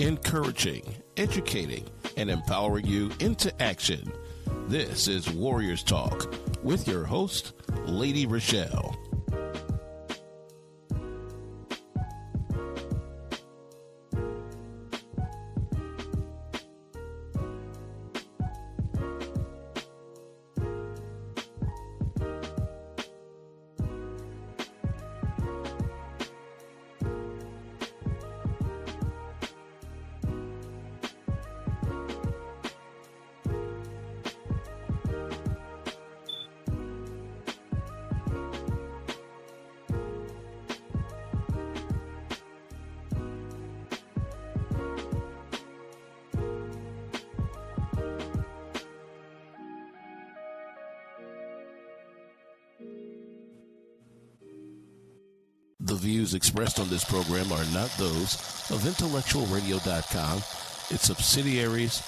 encouraging, educating, and empowering you into action. This is Warriors Talk with your host, Lady Rochelle. The views expressed on this program are not those of intellectualradio.com, its subsidiaries,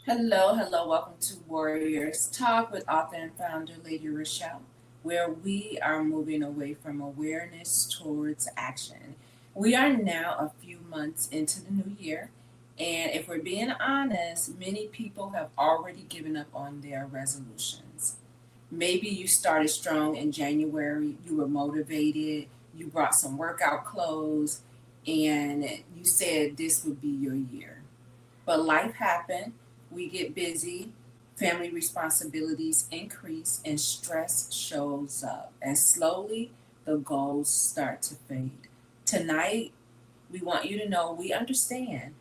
Hello, welcome to Warriors Talk with author and founder Lady Rochelle, where we are moving away from awareness towards action. We are now a few months into the new year, and if we're being honest, many people have already given up on their resolutions. Maybe you started strong in January, you were motivated, you brought some workout clothes, and you said this would be your year. But life happened, we get busy, family responsibilities increase, and stress shows up. And slowly, the goals start to fade. Tonight, we want you to know we understand,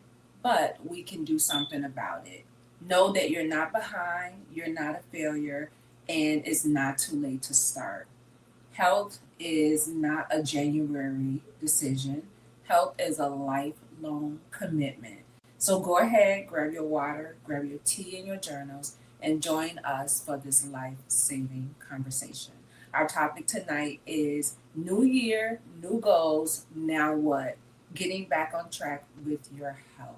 but we can do something about it. Know that you're not behind, you're not a failure, and it's not too late to start. Health is not a January decision, health is a lifelong commitment. So go ahead, grab your water, grab your tea and your journals, and join us for this life saving conversation. Our topic tonight is New Year, New Goals, Now What? Getting back on track with your health.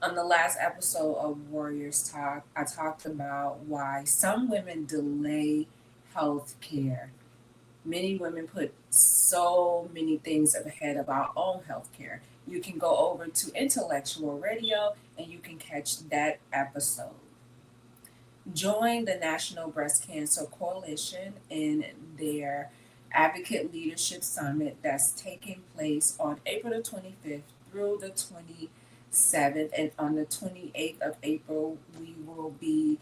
On the last episode of Warriors Talk, I talked about why some women delay health care. Many women put so many things ahead of our own health care. You can go over to Intellectual Radio and you can catch that episode. Join the National Breast Cancer Coalition in their Advocate Leadership Summit that's taking place on April the 25th through the 27th. And on the 28th of April, we will be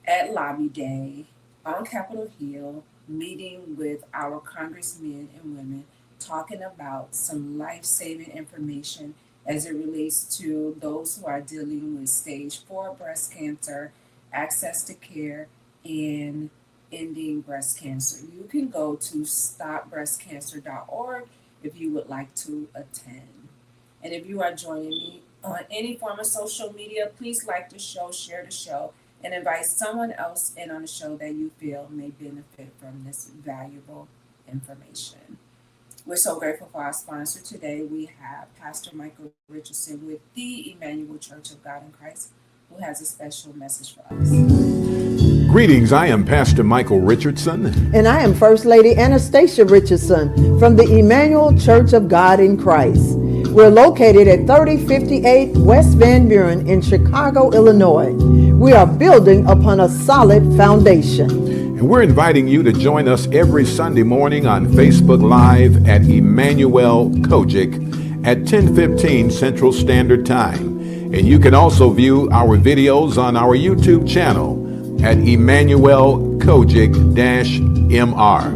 at Lobby Day on Capitol Hill meeting with our congressmen and women talking about some life-saving information as it relates to those who are dealing with stage 4 breast cancer, access to care, and ending breast cancer. You can go to stopbreastcancer.org if you would like to attend. And if you are joining me on any form of social media, please like the show, share the show, and invite someone else in on the show that you feel may benefit from this valuable information. We're so grateful for our sponsor today. We have Pastor Michael Richardson with the Emmanuel Church of God in Christ, who has a special message for us. Greetings, I am Pastor Michael Richardson. And I am First Lady Anastasia Richardson from the Emmanuel Church of God in Christ. We're located at 3058 West Van Buren in Chicago, Illinois. We are building upon a solid foundation. And we're inviting you to join us every Sunday morning on Facebook Live at Emmanuel Kojic at 10:15 Central Standard Time. And you can also view our videos on our YouTube channel at Emmanuel Kojic-MR.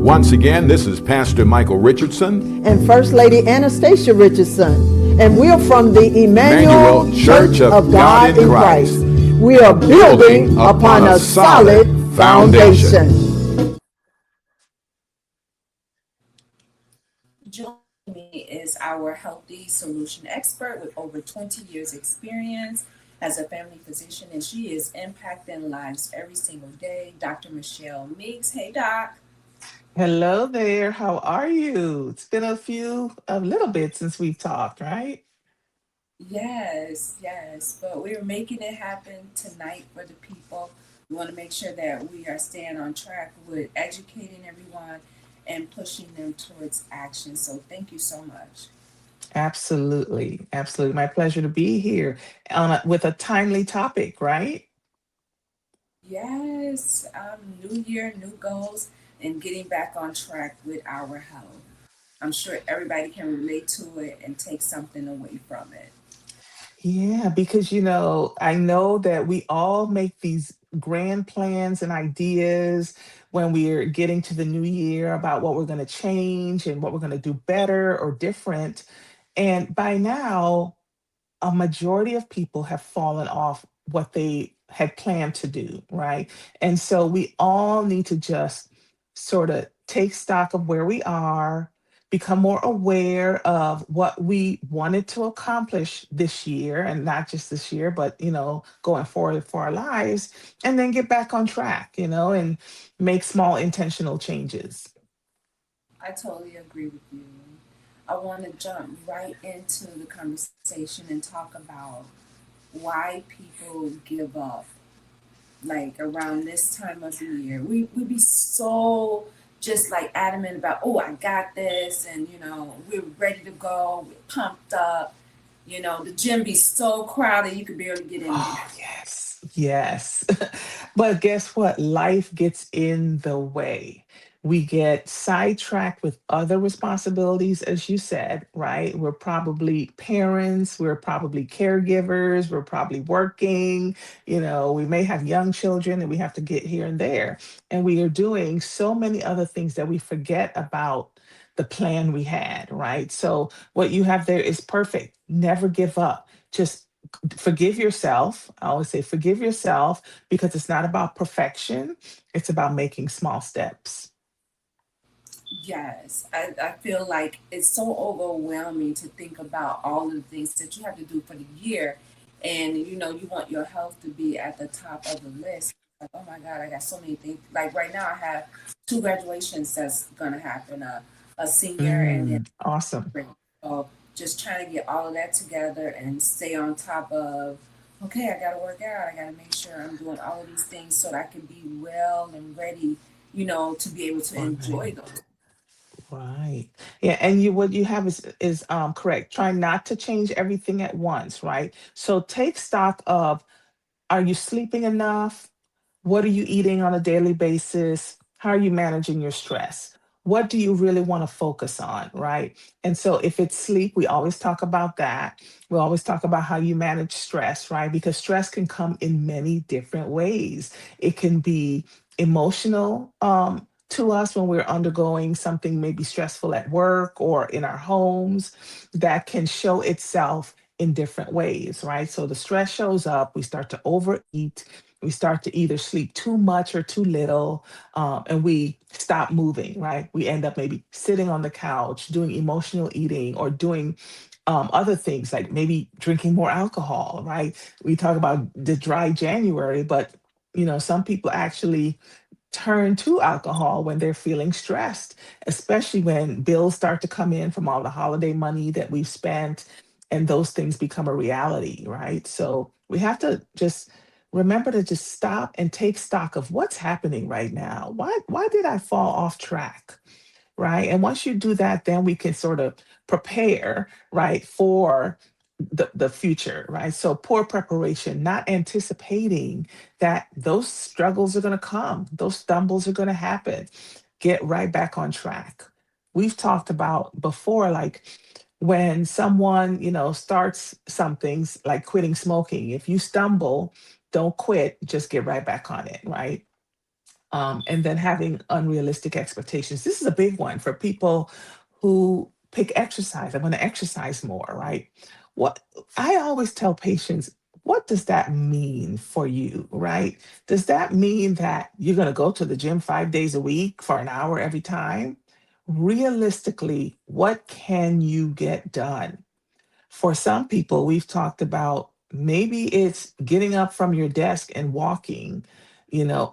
Once again, this is Pastor Michael Richardson and First Lady Anastasia Richardson. And we're from the Emmanuel Church of God in Christ. We are building upon a solid foundation. Joining me is our healthy solution expert with over 20 years experience as a family physician, and she is impacting lives every single day, Dr. Michelle Meeks. Hey, Doc. Hello there. How are you? It's been a little bit since we've talked, right? Yes, yes, but we're making it happen tonight for the people. We want to make sure that we are staying on track with educating everyone and pushing them towards action. So thank you so much. Absolutely. Absolutely. My pleasure to be here with a timely topic, right? Yes, new year, new goals, and getting back on track with our health. I'm sure everybody can relate to it and take something away from it. Yeah, because I know that we all make these grand plans and ideas when we're getting to the new year about what we're going to change and what we're going to do better or different. And by now, a majority of people have fallen off what they had planned to do, right? And so we all need to just sort of take stock of where we are, become more aware of what we wanted to accomplish this year, and not just this year, but going forward for our lives, and then get back on track, and make small intentional changes. I totally agree with you. I want to jump right into the conversation and talk about why people give up like around this time of the year. We be so just like adamant about, oh, I got this, and we're ready to go, we're pumped up. The gym be so crowded you could barely get in there. Oh, yes. Yes. But guess what? Life gets in the way. We get sidetracked with other responsibilities, as you said, right? We're probably parents, we're probably caregivers, we're probably working, we may have young children and we have to get here and there. And we are doing so many other things that we forget about the plan we had, right? So, what you have there is perfect. Never give up. Just forgive yourself. I always say forgive yourself because it's not about perfection, it's about making small steps. Yes, I feel like it's so overwhelming to think about all of the things that you have to do for the year. And you want your health to be at the top of the list. Like, oh my God, I got so many things. Like right now, I have two graduations that's gonna happen, a senior and then Awesome. spring. So just trying to get all of that together and stay on top of, okay, I gotta work out, I gotta make sure I'm doing all of these things so that I can be well and ready, to be able to enjoy Right. those. Right. Yeah, and what you have is correct. Try not to change everything at once, right? So take stock of, are you sleeping enough? What are you eating on a daily basis? How are you managing your stress? What do you really want to focus on, right? And so if it's sleep, we always talk about that. We always talk about how you manage stress, right? Because stress can come in many different ways. It can be emotional to us when we're undergoing something maybe stressful at work or in our homes, that can show itself in different ways, right? So the stress shows up, we start to overeat, we start to either sleep too much or too little, and we stop moving, right? We end up maybe sitting on the couch, doing emotional eating, or doing other things like maybe drinking more alcohol, right? We talk about the dry January, but some people actually turn to alcohol when they're feeling stressed, especially when bills start to come in from all the holiday money that we've spent and those things become a reality, right? So we have to just remember to just stop and take stock of what's happening right now. Why did I fall off track? Right. And once you do that, then we can sort of prepare, right, for the future, right? So poor preparation, not anticipating that those struggles are going to come, those stumbles are going to happen. Get right back on track. We've talked about before, like when someone, starts something like quitting smoking, if you stumble, don't quit, just get right back on it, right? And then having unrealistic expectations. This is a big one for people who pick exercise. I want to exercise more, right? What I always tell patients, what does that mean for you, right? Does that mean that you're going to go to the gym 5 days a week for an hour every time? Realistically, what can you get done? For some people, we've talked about maybe it's getting up from your desk and walking,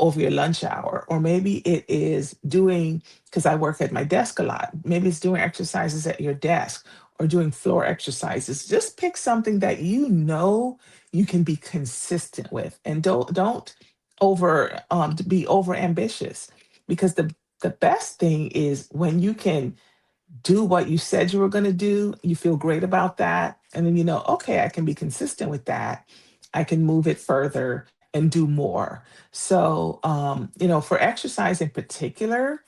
over your lunch hour. Or maybe it is doing, because I work at my desk a lot, maybe it's doing exercises at your desk or doing floor exercises. Just pick something that you can be consistent with, and don't to be over ambitious, because the best thing is when you can do what you said you were going to do, you feel great about that. And then okay, I can be consistent with that. I can move it further and do more. So, for exercise in particular,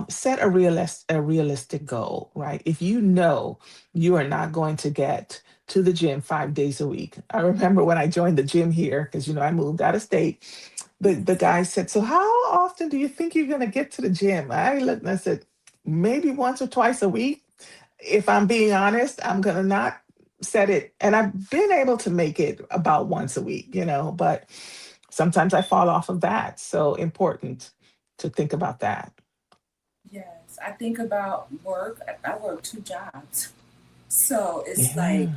set a realistic goal, right? If you know you are not going to get to the gym 5 days a week. I remember when I joined the gym here, because I moved out of state. The guy said, "So how often do you think you're going to get to the gym?" I looked and I said, "Maybe once or twice a week." If I'm being honest, I'm going to not set it. And I've been able to make it about once a week, but sometimes I fall off of that. So important to think about that. Yes, I think about work. I work two jobs. So it's like Yeah.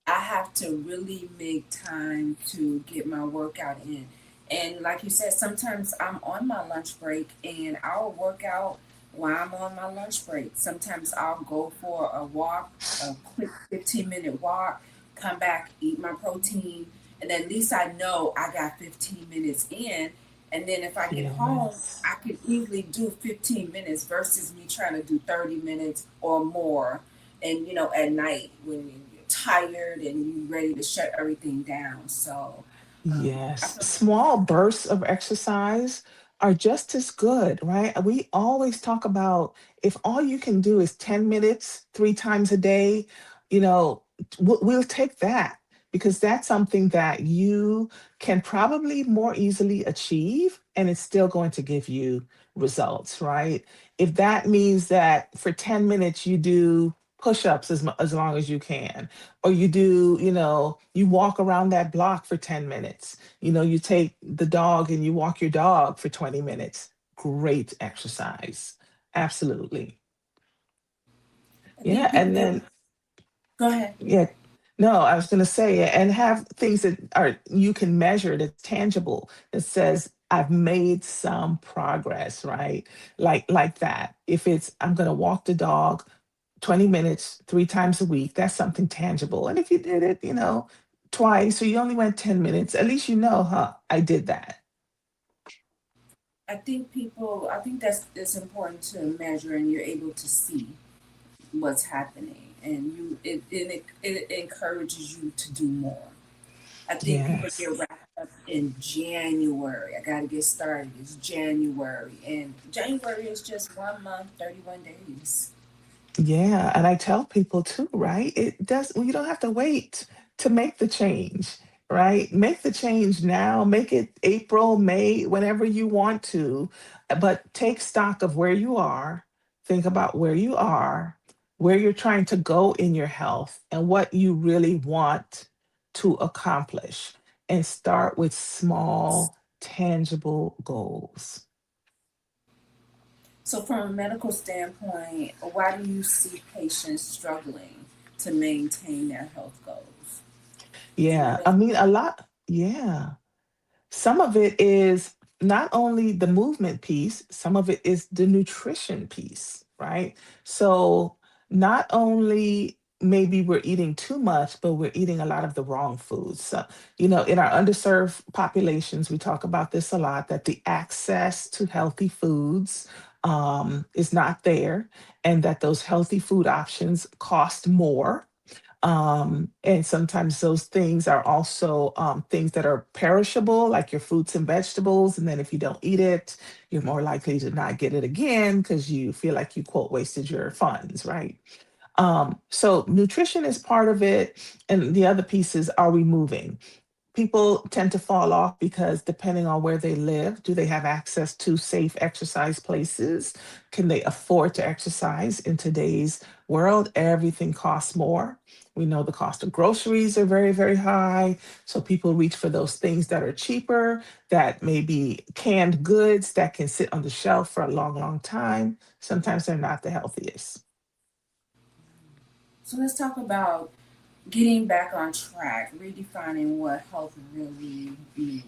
I have to really make time to get my workout in. And like you said, sometimes I'm on my lunch break and I'll work out while I'm on my lunch break. Sometimes I'll go for a walk, a quick 15-minute walk, come back, eat my protein, and at least I know I got 15 minutes in. And then if I get home, Yes. I can easily do 15 minutes versus me trying to do 30 minutes or more. And at night when you're tired and you're ready to shut everything down. So I Yes, feel small bursts of exercise are just as good, right? We always talk about, if all you can do is 10 minutes 3 times a day, you know, we'll take that, because that's something that you can probably more easily achieve, and it's still going to give you results, right? If that means that for 10 minutes you do push-ups as long as you can, or you walk around that block for 10 minutes, you take the dog and you walk your dog for 20 minutes. Great exercise. Absolutely. I think Yeah. people And get then, go ahead. yeah, no, I was going to say, and have things that are, you can measure, that's tangible, that says, I've made some progress, right? Like that. If it's, I'm going to walk the dog 20 minutes 3 times a week, that's something tangible. And if you did it, twice, or you only went 10 minutes, at least I did that. I think that's important to measure and you're able to see what's happening and it encourages you to do more. I think people Yes. get wrapped up in January. I got to get started. It's January. And January is just 1 month, 31 days. Yeah, and I tell people too, right? You don't have to wait to make the change, right? Make the change now, make it April, May, whenever you want to, but take stock of where you are, think about where you are, where you're trying to go in your health, and what you really want to accomplish, and start with small, tangible goals. So, from a medical standpoint, why do you see patients struggling to maintain their health goals? Do you Yeah, know? I mean, yeah. Some of it is not only the movement piece, some of it is the nutrition piece, right? So, not only maybe we're eating too much, but we're eating a lot of the wrong foods. So, in our underserved populations, we talk about this a lot, that the access to healthy foods is not there, and that those healthy food options cost more. And sometimes those things are also things that are perishable, like your fruits and vegetables. And then if you don't eat it, you're more likely to not get it again because you feel like you, quote, wasted your funds, right? So nutrition is part of it. And the other piece is, are we moving? People tend to fall off because, depending on where they live, do they have access to safe exercise places? Can they afford to exercise? In today's world, everything costs more. We know the cost of groceries are very, very high. So people reach for those things that are cheaper, that may be canned goods that can sit on the shelf for a long, long time. Sometimes they're not the healthiest. So, let's talk about getting back on track, redefining what health really means.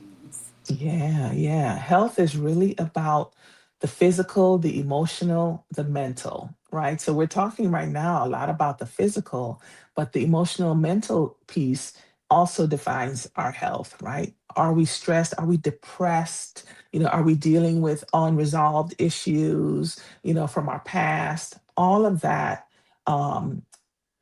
Yeah, yeah. Health is really about the physical, the emotional, the mental, right? So we're talking right now a lot about the physical, but the emotional, mental piece also defines our health, right? Are we stressed? Are we depressed? Are we dealing with unresolved issues, from our past? All of that um,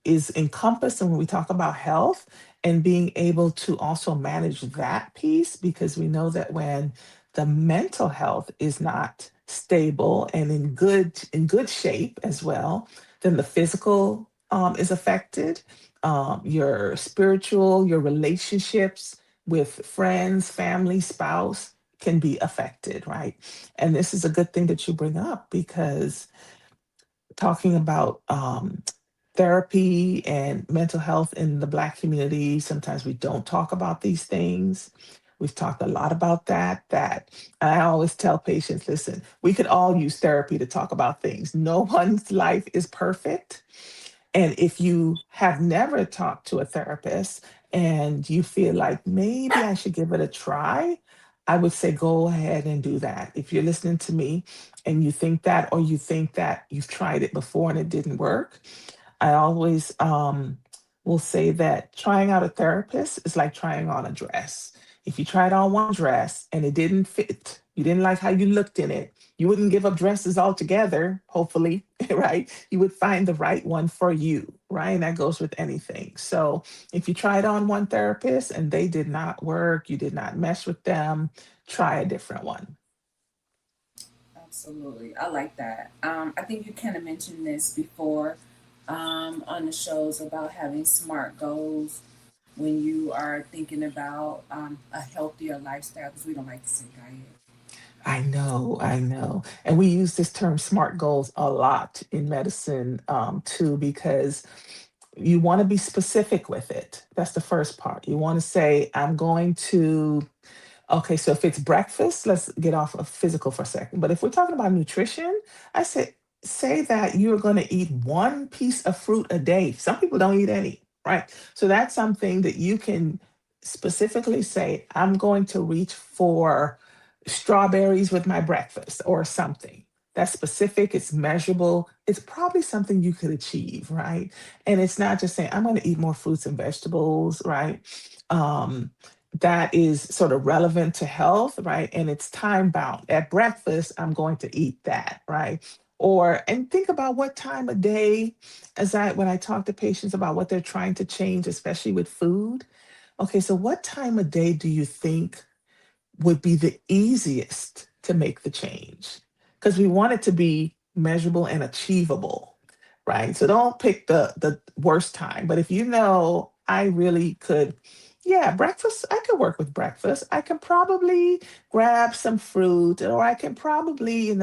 is encompassed when we talk about health, and being able to also manage that piece, because we know that when the mental health is not stable and in good shape as well, then the physical is affected. Your spiritual, your relationships with friends, family, spouse can be affected, right? And this is a good thing that you bring up, because talking about therapy and mental health in the Black community, sometimes we don't talk about these things. We've talked a lot about that I always tell patients, listen, we could all use therapy to talk about things. No one's life is perfect. And if you have never talked to a therapist and you feel like maybe I should give it a try, I would say go ahead and do that. If you're listening to me and you think that, or you think that you've tried it before and it didn't work, I always will say that trying out a therapist is like trying on a dress. If you tried on one dress and it didn't fit, you didn't like how you looked in it, you wouldn't give up dresses altogether, hopefully, right? You would find the right one for you, right? And that goes with anything. So if you tried on one therapist and they did not work, you did not mesh with them, try a different one. Absolutely. I like that. I think you kind of mentioned this before on the shows about having SMART goals when you are thinking about a healthier lifestyle, because we don't like to say diet. I know, I know. And we use this term SMART goals a lot in medicine too, because you want to be specific with it. That's the first part. You want to say, I'm going to. Okay, so if it's breakfast, let's get off of physical for a second. But if we're talking about nutrition, I say that you're going to eat one piece of fruit a day. Some people don't eat any, right? So that's something that you can specifically say, I'm going to reach for strawberries with my breakfast or something. That's specific, it's measurable, it's probably something you could achieve, right? And it's not just saying, I'm going to eat more fruits and vegetables, right? Um, that is sort of relevant to health, right? And it's time bound. At breakfast, I'm going to eat that, right? Or and think about what time of day, as I when I talk to patients about what they're trying to change, especially with food. Okay, so what time of day do you think would be the easiest to make the change? Because we want it to be measurable and achievable, right? So don't pick the worst time. But if you know, I really could, yeah, breakfast, I could work with breakfast. I can probably grab some fruit, or I can probably,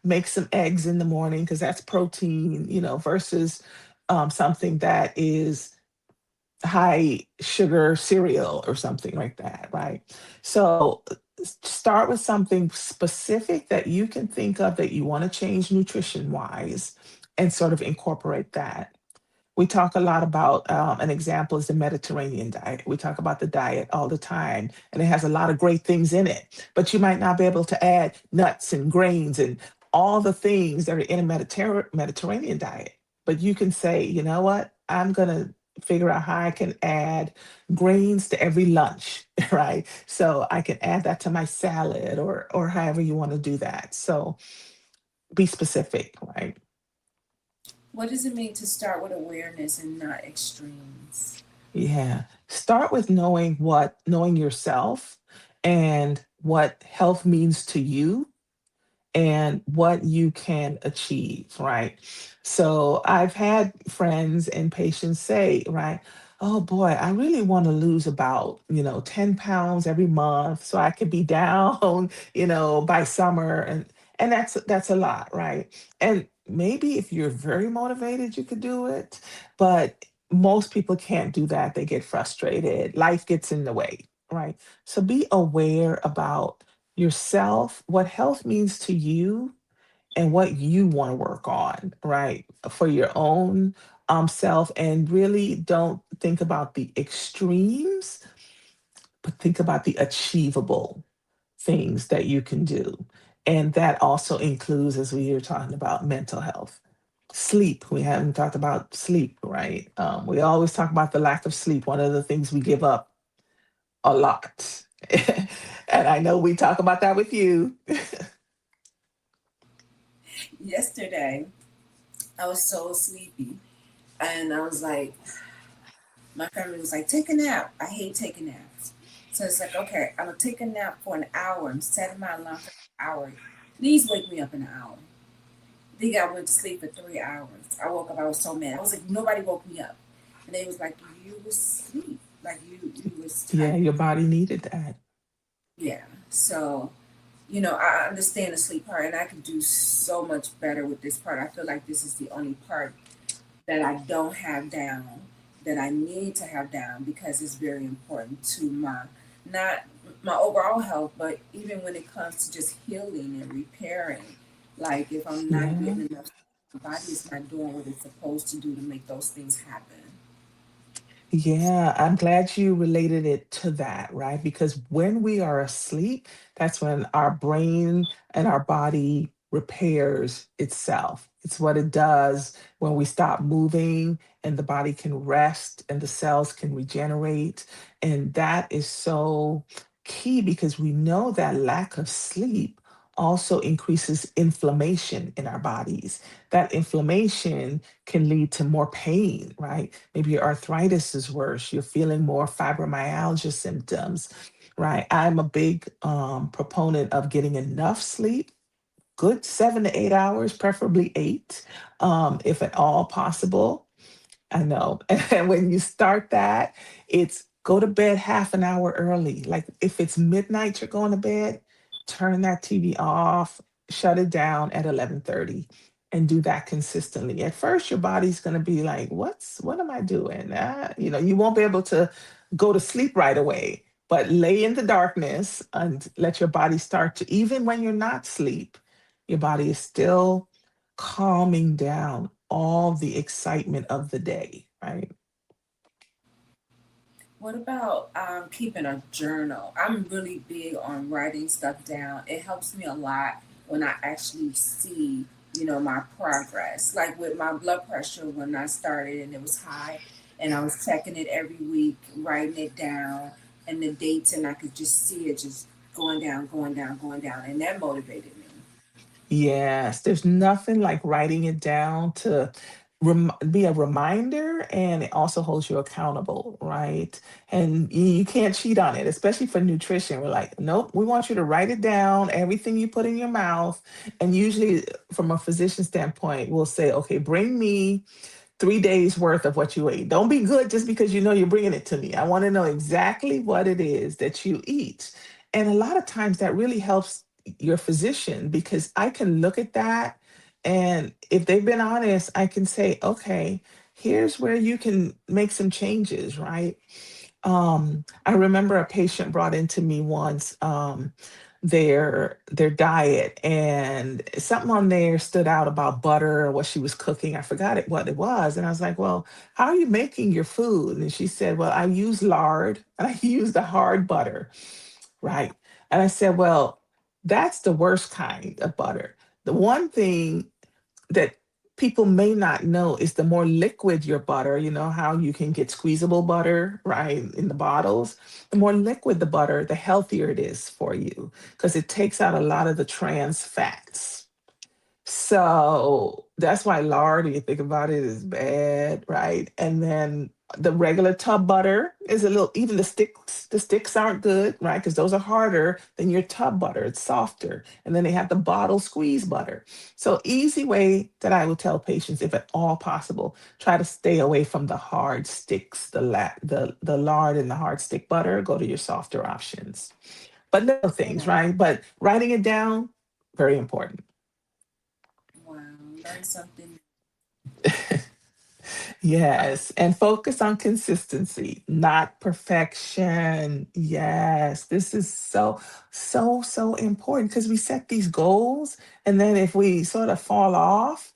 make some eggs in the morning because that's protein, versus something that is high sugar cereal or something like that, right? So start with something specific that you can think of that you want to change nutrition wise, and sort of incorporate that. We talk a lot about an example is the Mediterranean diet. We talk about the diet all the time, and it has a lot of great things in it. But you might not be able to add nuts and grains and all the things that are in a Mediterranean diet. But you can say, you know what? I'm going to figure out how I can add grains to every lunch, right? So I can add that to my salad, or however you want to do that. So be specific, right? What does it mean to start with awareness and not extremes? Yeah. Start with knowing yourself and what health means to you and what you can achieve, right? So I've had friends and patients say, right, oh boy, I really want to lose about, 10 pounds every month so I could be down, by summer. And that's a lot, right? And maybe if you're very motivated, you could do it. But most people can't do that. They get frustrated. Life gets in the way, right? So be aware about yourself, what health means to you, and what you want to work on, right? For your own self, and really don't think about the extremes, but think about the achievable things that you can do. And that also includes, as we were talking about, mental health. Sleep, we haven't talked about sleep, right? We always talk about the lack of sleep, one of the things we give up a lot. And I know we talk about that with you. Yesterday, I was so sleepy, and I was like, my family was like, take a nap. I hate taking naps. So it's like, okay, I'm gonna take a nap for an hour. I'm setting my alarm for an hour. Please wake me up in an hour. I think I went to sleep for 3 hours. I woke up, I was so mad. I was like, nobody woke me up. And they was like, you was asleep. Like you was Yeah, tired. your body needed that. Yeah. So, I understand the sleep part and I can do so much better with this part. I feel like this is the only part that I don't have down that I need to have down because it's very important to my not my overall health, but even when it comes to just healing and repairing. Like if I'm not Yeah. getting enough, my body is not doing what it's supposed to do to make those things happen. Yeah, I'm glad you related it to that, right? Because when we are asleep, that's when our brain and our body repairs itself. It's what it does when we stop moving and the body can rest and the cells can regenerate. And that is so key because we know that lack of sleep also increases inflammation in our bodies. That inflammation can lead to more pain, right? Maybe your arthritis is worse. You're feeling more fibromyalgia symptoms, right? I'm a big proponent of getting enough sleep, good 7 to 8 hours, preferably eight, if at all possible. I know. And when you start that, it's go to bed half an hour early. Like if it's midnight, you're going to bed, turn that TV off, shut it down at 11:30 and do that consistently. At first, your body's going to be like, what am I doing? You won't be able to go to sleep right away, but lay in the darkness and let your body start to, even when you're not asleep, your body is still calming down all the excitement of the day, right? What about keeping a journal? I'm really big on writing stuff down. It helps me a lot when I actually see, my progress. Like with my blood pressure when I started and it was high, and I was checking it every week, writing it down, and the dates, and I could just see it just going down, going down, going down, and that motivated me. Yes, there's nothing like writing it down to be a reminder, and it also holds you accountable, right? And you can't cheat on it, especially for nutrition. We're like, nope, we want you to write it down, everything you put in your mouth. And usually, from a physician standpoint, we'll say, okay, bring me 3 days worth of what you ate. Don't be good just because you know you're bringing it to me. I want to know exactly what it is that you eat. And a lot of times that really helps your physician because I can look at that. And if they've been honest, I can say, okay, here's where you can make some changes, right? I remember a patient brought into me once their diet, and something on there stood out about butter or what she was cooking. I forgot what it was, and I was like, "Well, how are you making your food?" And she said, "Well, I use lard and I use the hard butter." Right. And I said, "Well, that's the worst kind of butter. The one thing that people may not know is the more liquid your butter, you know how you can get squeezable butter, right, in the bottles. The more liquid the butter, the healthier it is for you because it takes out a lot of the trans fats. So that's why lard, when you think about it, is bad, right? And then the regular tub butter is a little, even the sticks aren't good, right? Because those are harder than your tub butter. It's softer. And then they have the bottle squeeze butter. So easy way that I would tell patients, if at all possible, try to stay away from the hard sticks, the lard and the hard stick butter. Go to your softer options. But little things, Yeah. right? But writing it down, very important. Wow. Learn something. Yes, and focus on consistency, not perfection. Yes, this is so important because we set these goals, and then if we sort of fall off,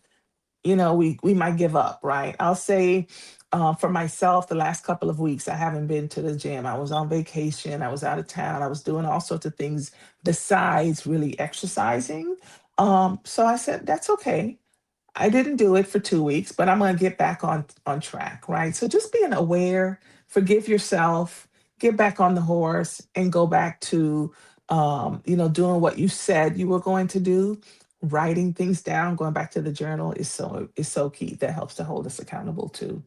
we might give up, right? I'll say, for myself, the last couple of weeks, I haven't been to the gym. I was on vacation, I was out of town, I was doing all sorts of things besides really exercising. So I said, that's okay. I didn't do it for 2 weeks, but I'm going to get back on track, right? So just being aware, forgive yourself, get back on the horse, and go back to, doing what you said you were going to do. Writing things down, going back to the journal is so key. That helps to hold us accountable too.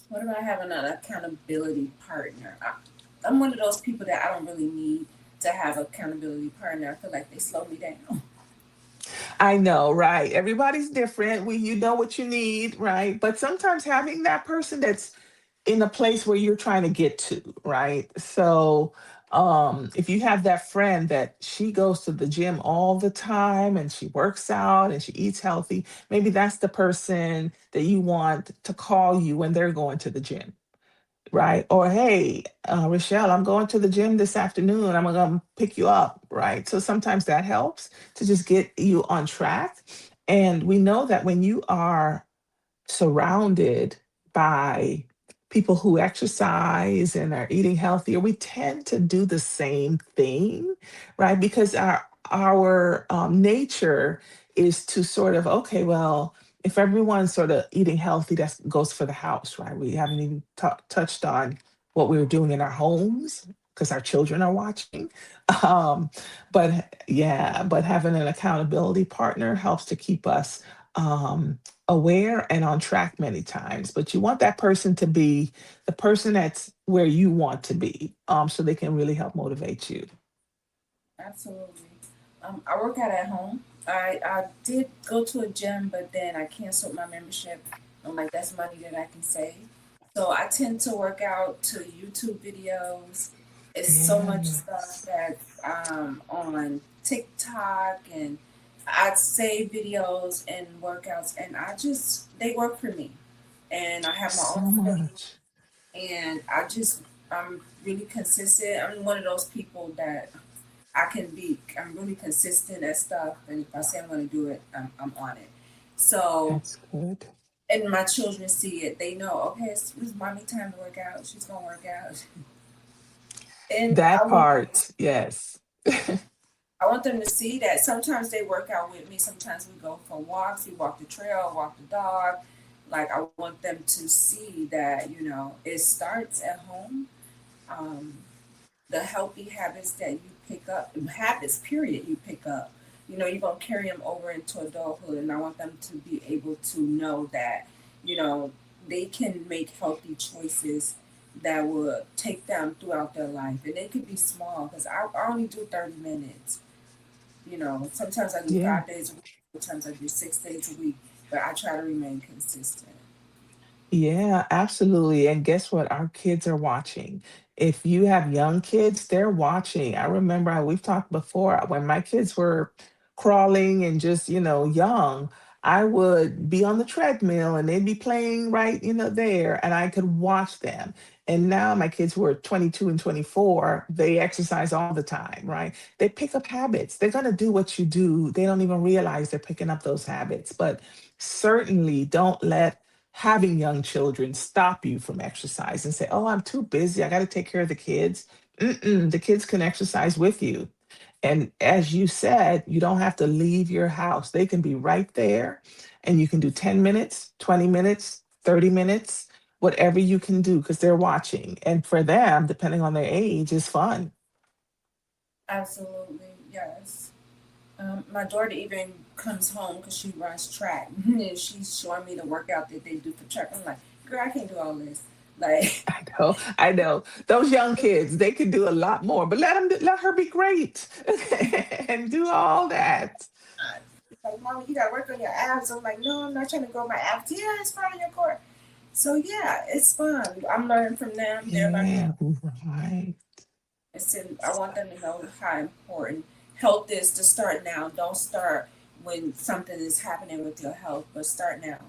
What about having an accountability partner? I'm one of those people that I don't really need to have accountability partner. I feel like they slow me down. I know, right? Everybody's different. You know what you need, right? But sometimes having that person that's in a place where you're trying to get to, right? So, if you have that friend that she goes to the gym all the time and she works out and she eats healthy, maybe that's the person that you want to call you when they're going to the gym, right? Or, hey, Rochelle, I'm going to the gym this afternoon. I'm going to pick you up, right? So sometimes that helps to just get you on track. And we know that when you are surrounded by people who exercise and are eating healthier, we tend to do the same thing, right? Because our nature is to sort of, okay, well, if everyone's sort of eating healthy, that goes for the house, right? We haven't even touched on what we were doing in our homes because our children are watching. Um, but yeah, but having an accountability partner helps to keep us aware and on track many times. But you want that person to be the person that's where you want to be, so they can really help motivate you. Absolutely. I work out at home. I did go to a gym, but then I canceled my membership. I'm like, that's money that I can save. So I tend to work out to YouTube videos. It's so much stuff Yes. that's on TikTok, and I save videos and workouts, and they work for me. And I have my So own schedule, much. and I'm really consistent. I'm one of those people that I'm really consistent at stuff, and if I say I'm going to do it, I'm on it. So, That's good. and my children see it. They know, okay, it's mommy time to work out. She's going to work out. And That part, yes. I want them to see that sometimes they work out with me. Sometimes we go for walks. We walk the trail, walk the dog. Like, I want them to see that, it starts at home. Um, the healthy habits that you pick up, habits, period, you pick up. You're going to carry them over into adulthood. And I want them to be able to know that, you know, they can make healthy choices that will take them throughout their life. And they could be small because I only do 30 minutes. Sometimes I do Yeah. 5 days a week, sometimes I do 6 days a week, but I try to remain consistent. Yeah, absolutely. And guess what? Our kids are watching. If you have young kids, they're watching. I remember we've talked before when my kids were crawling and just, young, I would be on the treadmill and they'd be playing right, there, and I could watch them. And now my kids who are 22 and 24, they exercise all the time, right? They pick up habits. They're going to do what you do. They don't even realize they're picking up those habits. But certainly don't let having young children stop you from exercise and say, "Oh, I'm too busy. I got to take care of the kids." Mm-mm, the kids can exercise with you. And as you said, you don't have to leave your house. They can be right there, and you can do 10 minutes, 20 minutes, 30 minutes, whatever you can do because they're watching. And for them, depending on their age, is fun. Absolutely, yes. My daughter even comes home because she runs track, and she's showing me the workout that they do for track. I'm like, girl, I can't do all this. Like, I know, I know. Those young kids, they can do a lot more, but let her be great and do all that. she's like, Mama, you gotta work on your abs. I'm like, no, I'm not trying to grow my abs. Yeah, it's part of your core. So yeah, it's fun. I'm learning from them. They're learning. Yeah, right. I want them to know how important health is to start now. Don't start when something is happening with your health, but start now.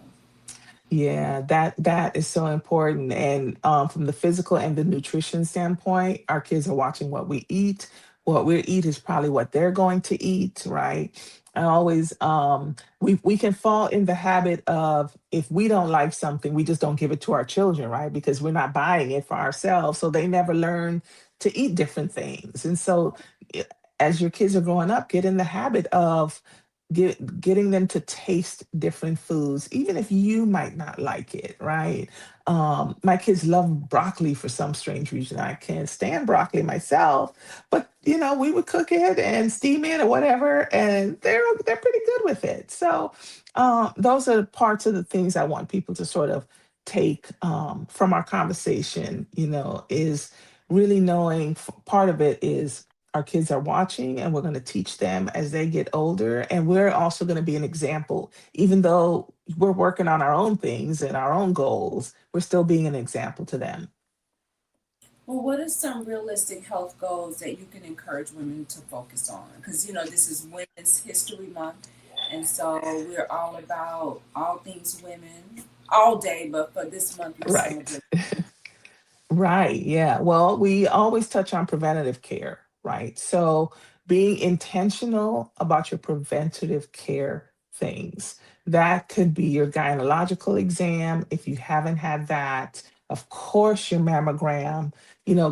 Yeah, that is so important. And from the physical and the nutrition standpoint, our kids are watching what we eat. What we eat is probably what they're going to eat, right? I always we can fall in the habit of, if we don't like something, we just don't give it to our children, right? Because we're not buying it for ourselves, so they never learn to eat different things. And so, i- as your kids are growing up, get in the habit of getting them to taste different foods, even if you might not like it, right? My kids love broccoli for some strange reason. I can't stand broccoli myself, but we would cook it and steam it or whatever, and they're pretty good with it. So those are parts of the things I want people to sort of take from our conversation. Is really knowing, part of it is our kids are watching, and we're going to teach them as they get older, and we're also going to be an example. Even though we're working on our own things and our own goals, we're still being an example to them. Well, what are some realistic health goals that you can encourage women to focus on? Because, this is Women's History Month. And so we're all about all things women all day, but for this month, we're Right. celebrating. Right. Yeah. Well, we always touch on preventative care, right? So being intentional about your preventative care things. That could be your gynecological exam if you haven't had that. Of course, your mammogram,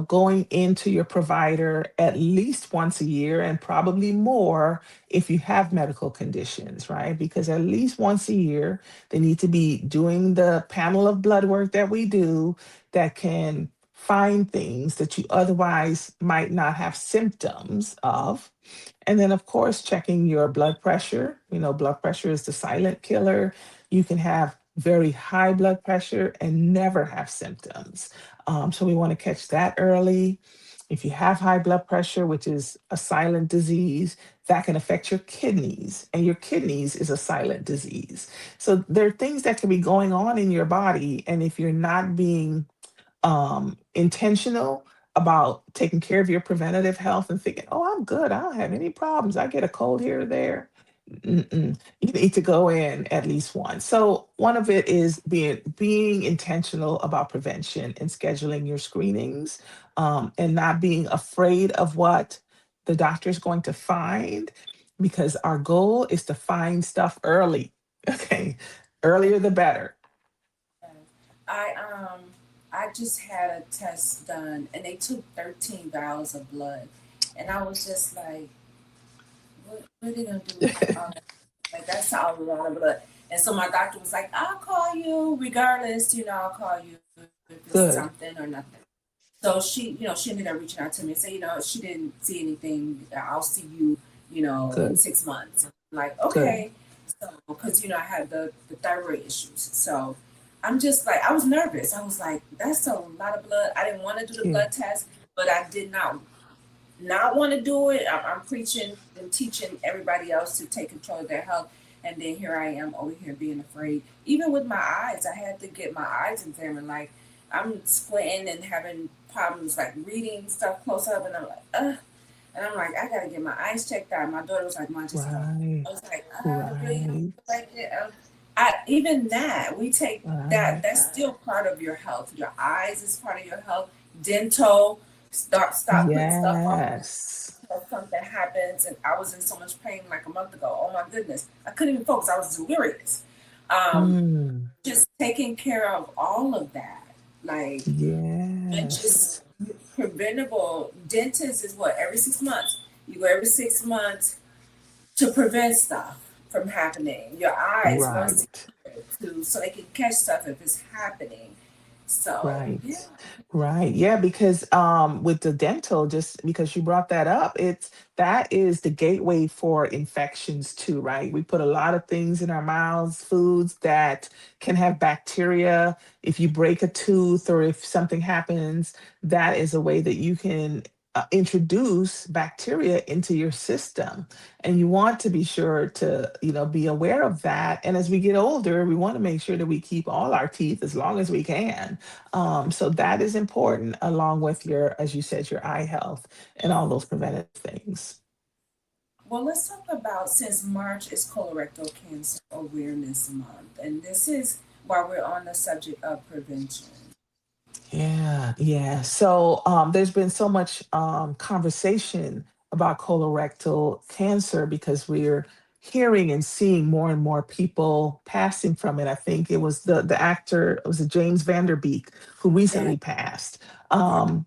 going into your provider at least once a year, and probably more if you have medical conditions, right? Because at least once a year, they need to be doing the panel of blood work that we do, that can find things that you otherwise might not have symptoms of. And then, of course, checking your blood pressure. Blood pressure is the silent killer. You can have very high blood pressure and never have symptoms. So we want to catch that early. If you have high blood pressure, which is a silent disease, that can affect your kidneys, and your kidneys is a silent disease. So there are things that can be going on in your body, and if you're not being intentional about taking care of your preventative health and thinking, oh, I'm good, I don't have any problems, I get a cold here or there. Mm-mm. You need to go in at least once. So one of it is being intentional about prevention and scheduling your screenings, and not being afraid of what the doctor is going to find, because our goal is to find stuff early. Okay, earlier the better. I um I just had a test done and they took 13 vials of blood, and I was just like, what are they gonna do with all that? Like, that's all a lot of blood. And so my doctor was like, I'll call you regardless, I'll call you if it's Good, something or nothing. So she ended up reaching out to me and said, she didn't see anything. I'll see you, in good, 6 months. I'm like, good. okay. So, because, I had the thyroid issues. So I'm just like, I was nervous. I was like, that's a lot of blood. I didn't want to do the Yeah. blood test, but I did not want to do it. I'm preaching and teaching everybody else to take control of their health. And then here I am over here being afraid. Even with my eyes, I had to get my eyes examined. Like, I'm squinting and having problems like reading stuff close up, and I'm like, ugh. And I'm like, I gotta get my eyes checked out. My daughter was like, Mom, just go. Right, I was like, really? I feel right, like it. Even that we take that. right. That's still part of your health. Your eyes is part of your health. Dental. Stop putting stuff on Yes. until something happens. And I was in so much pain like a month ago. Oh my goodness, I couldn't even focus. I was delirious. Um, Mm, just taking care of all of that, like, and just yes. preventable. Dentist is what, every 6 months. You go every 6 months to prevent stuff from happening. Your eyes once Right. a year too, so they can catch stuff if it's happening. So yeah. Right. Right. Yeah, because with the dental, just because you brought that up, that is the gateway for infections too, right? We put a lot of things in our mouths, foods that can have bacteria. If you break a tooth or if something happens, that is a way that you can introduce bacteria into your system. And you want to be sure to, be aware of that. And as we get older, we want to make sure that we keep all our teeth as long as we can. So that is important, along with your, as you said, your eye health and all those preventative things. Well, let's talk about, since March is Colorectal Cancer Awareness Month, and this is why we're on the subject of prevention. Yeah, yeah. So there's been so much conversation about colorectal cancer because we're hearing and seeing more and more people passing from it. I think it was the actor, it was James Vanderbeek who Yeah, recently passed. yeah, Um,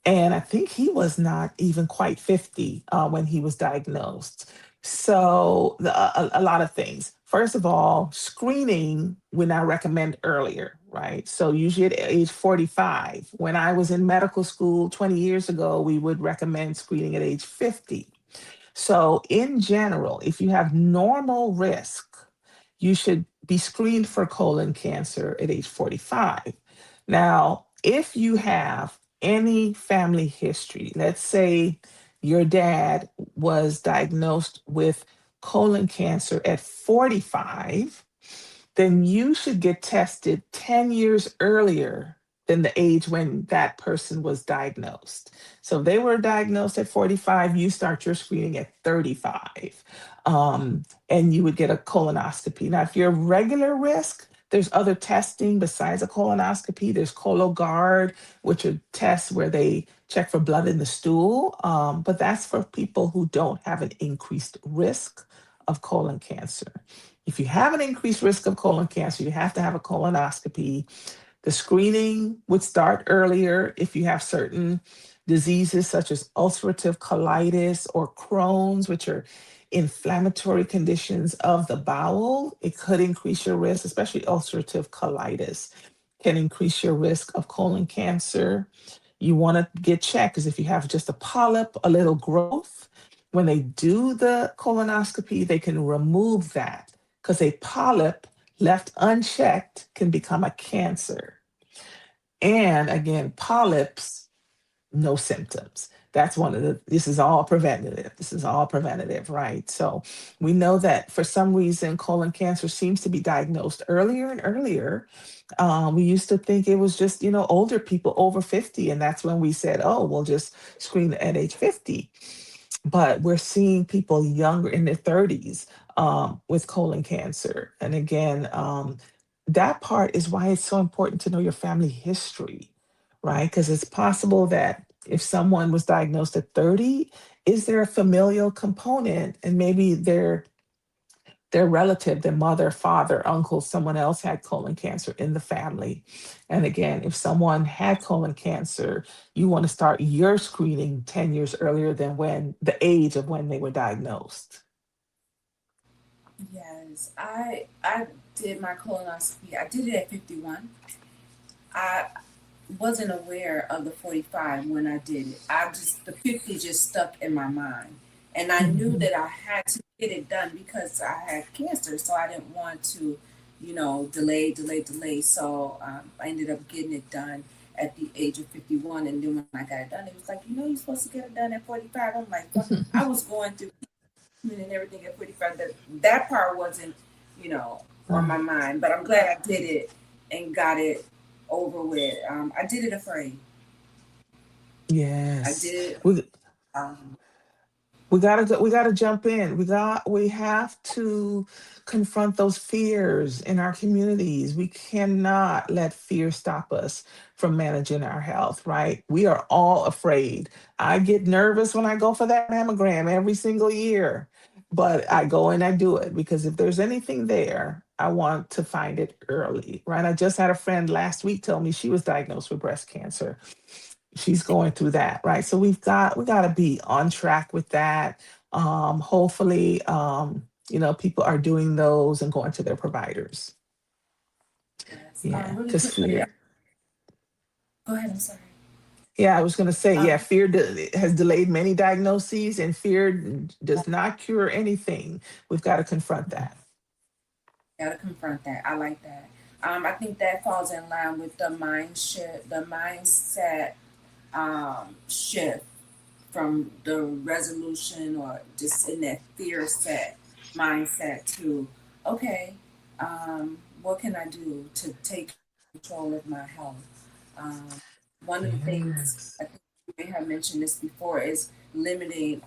and I think he was not even quite 50 when he was diagnosed. So, a lot of things. First of all, screening we now recommend earlier, right? So, usually at age 45. When I was in medical school 20 years ago, we would recommend screening at age 50. So, in general, if you have normal risk, you should be screened for colon cancer at age 45. Now, if you have any family history, let's say your dad was diagnosed with colon cancer at 45, then you should get tested 10 years earlier than the age when that person was diagnosed. So if they were diagnosed at 45, you start your screening at 35. And you would get a colonoscopy. Now, if you're regular risk, there's other testing besides a colonoscopy. There's Cologuard, which are tests where they check for blood in the stool. But that's for people who don't have an increased risk of colon cancer. If you have an increased risk of colon cancer, you have to have a colonoscopy. The screening would start earlier if you have certain diseases such as ulcerative colitis or Crohn's, which are inflammatory conditions of the bowel. It could increase your risk, especially ulcerative colitis can increase your risk of colon cancer. You want to get checked because if you have just a polyp, a little growth, when they do the colonoscopy, they can remove that because a polyp left unchecked can become a cancer. And again, polyps, no symptoms. That's one of the, this is all preventative. This is all preventative, right? So we know that for some reason, colon cancer seems to be diagnosed earlier and earlier. We used to think it was just, older people over 50. And that's when we said, oh, we'll just screen at age 50. But we're seeing people younger in their 30s with colon cancer. And again, that part is why it's so important to know your family history, right? Because it's possible that if someone was diagnosed at 30, is there a familial component and maybe their relative, their mother, father, uncle, someone else had colon cancer in the family. And again, if someone had colon cancer, you want to start your screening 10 years earlier than when the age of when they were diagnosed. yes. I did my colonoscopy. I did it at 51. I wasn't aware of the 45 when I did it. The 50 just stuck in my mind. And I knew Mhm. that I had to get it done because I had cancer. So I didn't want to, delay, delay, delay. So I ended up getting it done at the age of 51. And then when I got it done, it was like, you're supposed to get it done at 45. I'm like, what? I was going through treatment and everything at 45. That part wasn't, you know, on my Right. mind. But I'm glad I did it and got it over with. I did it afraid. I Yes. did. We Um, we gotta jump in. We have to confront those fears in our communities. We cannot let fear stop us from managing our health, right? We are all afraid. I get nervous when I go for that mammogram every single year, but I go and I do it because if there's anything there, I want to find it early, right? I just had a friend last week tell me she was diagnosed with breast cancer. She's going through that, right? So we got to be on track with that. Hopefully, people are doing those and going to their providers. yes. Yeah, Really because quickly. fear. Go ahead. I'm sorry. Yeah, I was going to say, yeah, Um, fear has delayed many diagnoses, and fear does not cure anything. We've got to confront that. Gotta confront that. I like that. I think that falls in line with the mindset shift from the resolution or just in that fear set mindset to okay, what can I do to take control of my health? Um, One of the things Yes. I think you may have mentioned this before is limiting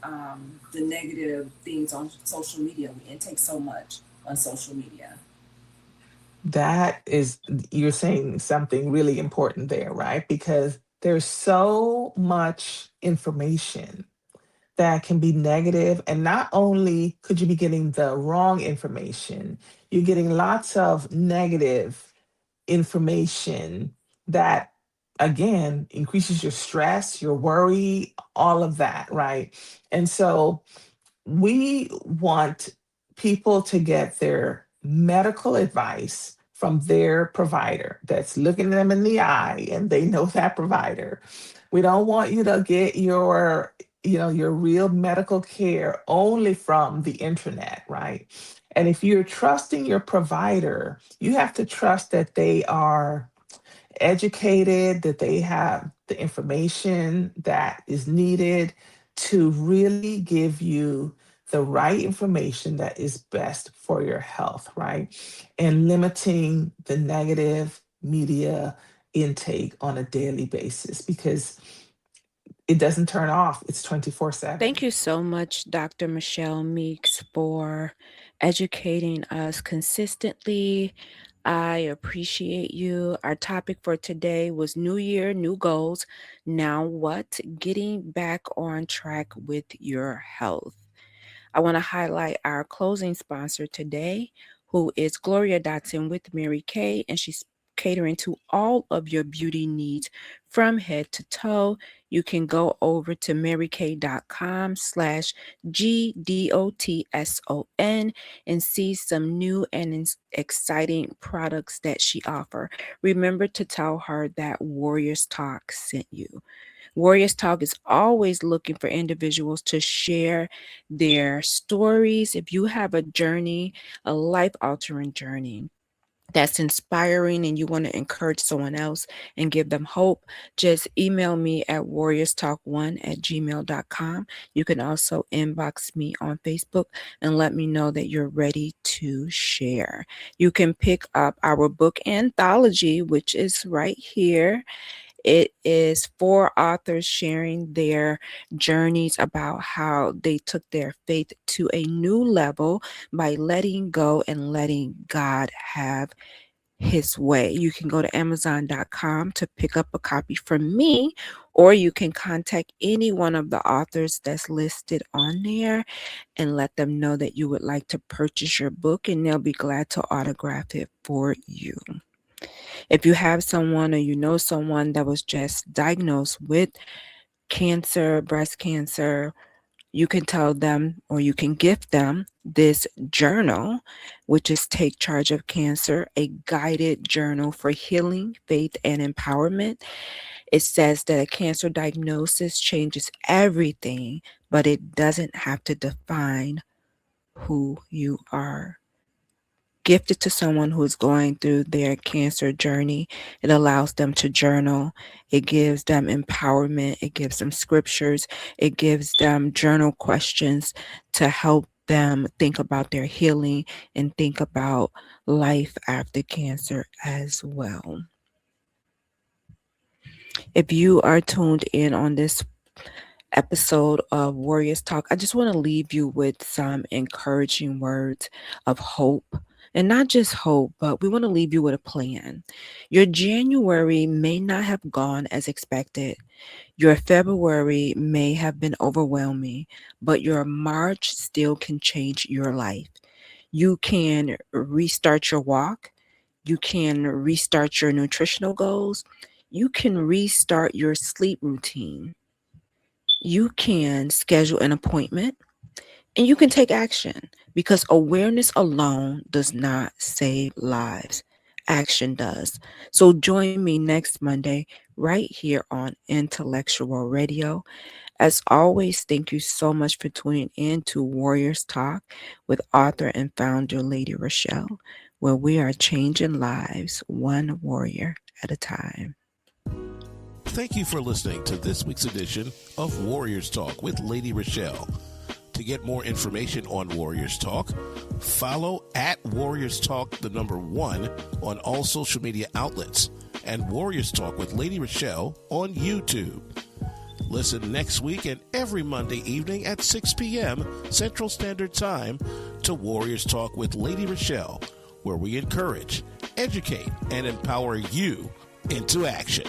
the negative things on social media. We intake so much on social media. That is, you're saying something really important there, right? Because there's so much information that can be negative. And not only could you be getting the wrong information, you're getting lots of negative information that, again, increases your stress, your worry, all of that, right? And so we want people to get their medical advice from their provider that's looking them in the eye and they know that provider. We don't want you to get your real medical care only from the internet, right? And if you're trusting your provider, you have to trust that they are educated, that they have the information that is needed to really give you the right information that is best for your health, right? And limiting the negative media intake on a daily basis because it doesn't turn off, it's 24/7. Thank you so much, Dr. Michelle Meeks, for educating us consistently. I appreciate you. Our topic for today was New Year, New Goals. Now what? Getting back on track with your health. I want to highlight our closing sponsor today, who is Gloria Dotson with Mary Kay, and she's catering to all of your beauty needs from head to toe. You can go over to marykay.com/GDOTSON and see some new and exciting products that she offers. Remember to tell her that Warriors Talk sent you. Warriors Talk is always looking for individuals to share their stories. If you have a journey, a life altering journey that's inspiring and you want to encourage someone else and give them hope, just email me at warriorstalk1@gmail.com. You can also inbox me on Facebook and let me know that you're ready to share. You can pick up our book anthology, which is right here. It is 4 authors sharing their journeys about how they took their faith to a new level by letting go and letting God have his way. You can go to Amazon.com to pick up a copy from me, or you can contact any one of the authors that's listed on there and let them know that you would like to purchase your book, and they'll be glad to autograph it for you. If you have someone or you know someone that was just diagnosed with cancer, breast cancer, you can tell them or you can gift them this journal, which is Take Charge of Cancer, a guided journal for healing, faith, and empowerment. It says that a cancer diagnosis changes everything, but it doesn't have to define who you are. Gift it to someone who's going through their cancer journey. It allows them to journal. It gives them empowerment. It gives them scriptures. It gives them journal questions to help them think about their healing and think about life after cancer as well. If you are tuned in on this episode of Warriors Talk, I just want to leave you with some encouraging words of hope. And not just hope, but we want to leave you with a plan. Your January may not have gone as expected. Your February may have been overwhelming, but your March still can change your life. You can restart your walk. You can restart your nutritional goals. You can restart your sleep routine. You can schedule an appointment and you can take action because awareness alone does not save lives. Action does. So join me next Monday right here on Intellectual Radio. As always, thank you so much for tuning in to Warriors Talk with author and founder Lady Rochelle, where we are changing lives one warrior at a time. Thank you for listening to this week's edition of Warriors Talk with Lady Rochelle. To get more information on Warriors Talk, follow at Warriors Talk, the number 1 on all social media outlets, and Warriors Talk with Lady Rochelle on YouTube. Listen next week and every Monday evening at 6 p.m. Central Standard Time to Warriors Talk with Lady Rochelle, where we encourage, educate, and empower you into action.